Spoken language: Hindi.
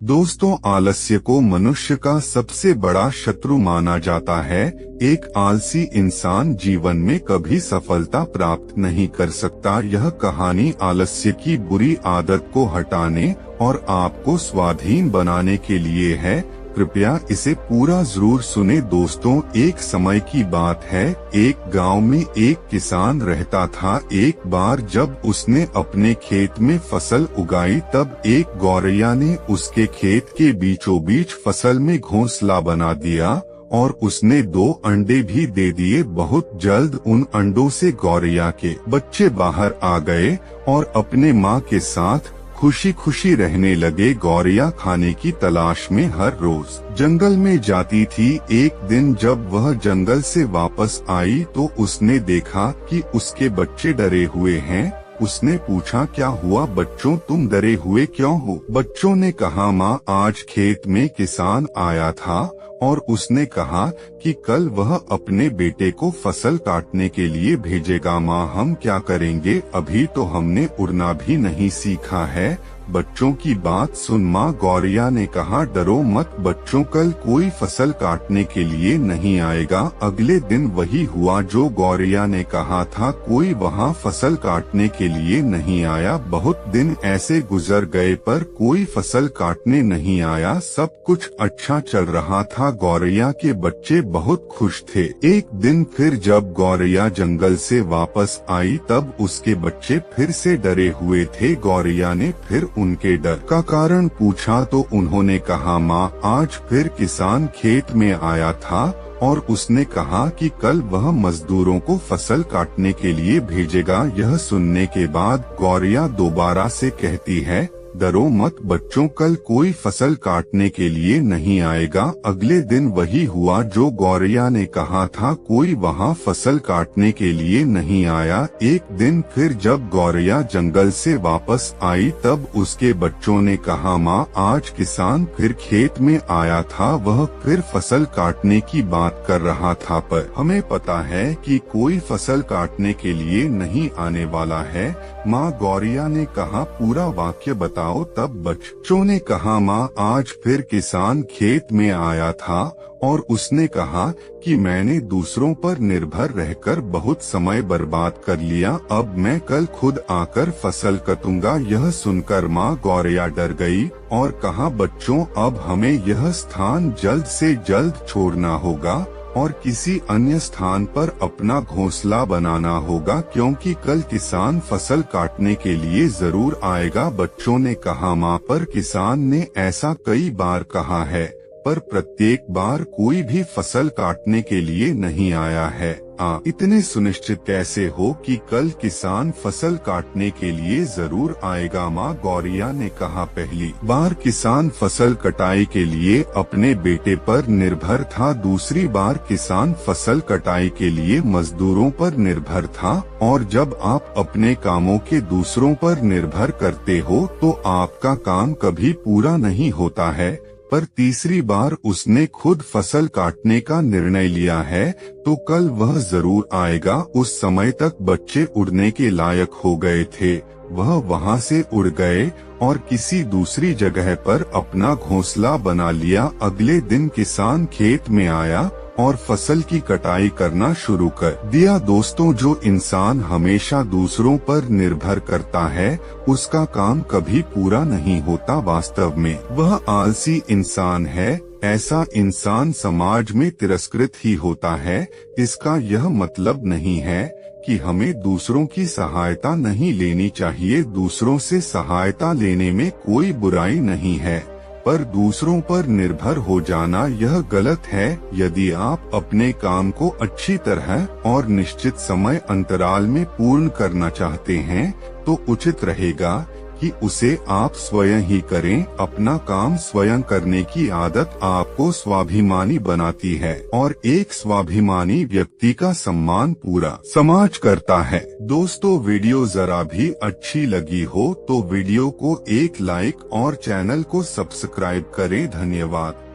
दोस्तों, आलस्य को मनुष्य का सबसे बड़ा शत्रु माना जाता है। एक आलसी इंसान जीवन में कभी सफलता प्राप्त नहीं कर सकता। यह कहानी आलस्य की बुरी आदत को हटाने और आपको स्वाधीन बनाने के लिए है। कृपया इसे पूरा जरूर सुने। दोस्तों, एक समय की बात है। एक गांव में एक किसान रहता था। एक बार जब उसने अपने खेत में फसल उगाई, तब एक गौरैया ने उसके खेत के बीचों बीच फसल में घोंसला बना दिया और उसने 2 अंडे भी दे दिए। बहुत जल्द उन अंडों से गौरैया के बच्चे बाहर आ गए और अपने माँ के साथ खुशी खुशी रहने लगे। गौरैया खाने की तलाश में हर रोज जंगल में जाती थी। एक दिन जब वह जंगल से वापस आई तो उसने देखा कि उसके बच्चे डरे हुए हैं। उसने पूछा, क्या हुआ बच्चों, तुम डरे हुए क्यों हो? बच्चों ने कहा, माँ, आज खेत में किसान आया था और उसने कहा कि कल वह अपने बेटे को फसल काटने के लिए भेजेगा। माँ, हम क्या करेंगे? अभी तो हमने उड़ना भी नहीं सीखा है। बच्चों की बात सुन माँ, गौरैया ने कहा, डरो मत बच्चों, कल कोई फसल काटने के लिए नहीं आएगा। अगले दिन वही हुआ जो गौरैया ने कहा था। कोई वहाँ फसल काटने के लिए नहीं आया। बहुत दिन ऐसे गुजर गए पर कोई फसल काटने नहीं आया। सब कुछ अच्छा चल रहा था। गौरैया के बच्चे बहुत खुश थे। एक दिन फिर जब गौरैया जंगल से वापस आई तब उसके बच्चे फिर से डरे हुए थे। गौरैया ने फिर उनके डर का कारण पूछा तो उन्होंने कहा, माँ, आज फिर किसान खेत में आया था और उसने कहा कि कल वह मजदूरों को फसल काटने के लिए भेजेगा। यह सुनने के बाद गौरैया दोबारा से कहती है, डरो मत बच्चों, कल कोई फसल काटने के लिए नहीं आएगा। अगले दिन वही हुआ जो गौरैया ने कहा था। कोई वहाँ फसल काटने के लिए नहीं आया। एक दिन फिर जब गौरैया जंगल से वापस आई तब उसके बच्चों ने कहा, माँ, आज किसान फिर खेत में आया था। वह फिर फसल काटने की बात कर रहा था, पर हमें पता है कि कोई फसल काटने के लिए नहीं आने वाला है। माँ, गौरैया ने कहा, पूरा वाक्य बताओ। तब बच्चों ने कहा, माँ, आज फिर किसान खेत में आया था और उसने कहा कि मैंने दूसरों पर निर्भर रहकर बहुत समय बर्बाद कर लिया। अब मैं कल खुद आकर फसल काटूंगा। यह सुनकर माँ गौरैया डर गई और कहा, बच्चों, अब हमें यह स्थान जल्द से जल्द छोड़ना होगा और किसी अन्य स्थान पर अपना घोंसला बनाना होगा, क्योंकि कल किसान फसल काटने के लिए जरूर आएगा। बच्चों ने कहा, माँ, पर किसान ने ऐसा कई बार कहा है, पर प्रत्येक बार कोई भी फसल काटने के लिए नहीं आया है। इतने सुनिश्चित कैसे हो कि कल किसान फसल काटने के लिए जरूर आएगा? माँ गौरैया ने कहा, पहली बार किसान फसल कटाई के लिए अपने बेटे पर निर्भर था। दूसरी बार किसान फसल कटाई के लिए मजदूरों पर निर्भर था। और जब आप अपने कामों के दूसरों पर निर्भर करते हो तो आपका काम कभी पूरा नहीं होता है। पर तीसरी बार उसने खुद फसल काटने का निर्णय लिया है तो कल वह जरूर आएगा। उस समय तक बच्चे उड़ने के लायक हो गए थे। वह वहां से उड़ गए और किसी दूसरी जगह पर अपना घोंसला बना लिया। अगले दिन किसान खेत में आया और फसल की कटाई करना शुरू कर दिया। दोस्तों, जो इंसान हमेशा दूसरों पर निर्भर करता है उसका काम कभी पूरा नहीं होता। वास्तव में वह आलसी इंसान है। ऐसा इंसान समाज में तिरस्कृत ही होता है। इसका यह मतलब नहीं है कि हमें दूसरों की सहायता नहीं लेनी चाहिए। दूसरों से सहायता लेने में कोई बुराई नहीं है, पर दूसरों पर निर्भर हो जाना यह गलत है। यदि आप अपने काम को अच्छी तरह और निश्चित समय अंतराल में पूर्ण करना चाहते हैं तो उचित रहेगा कि उसे आप स्वयं ही करें। अपना काम स्वयं करने की आदत आपको स्वाभिमानी बनाती है और एक स्वाभिमानी व्यक्ति का सम्मान पूरा समाज करता है। दोस्तों, वीडियो जरा भी अच्छी लगी हो तो वीडियो को एक लाइक और चैनल को सब्सक्राइब करें। धन्यवाद।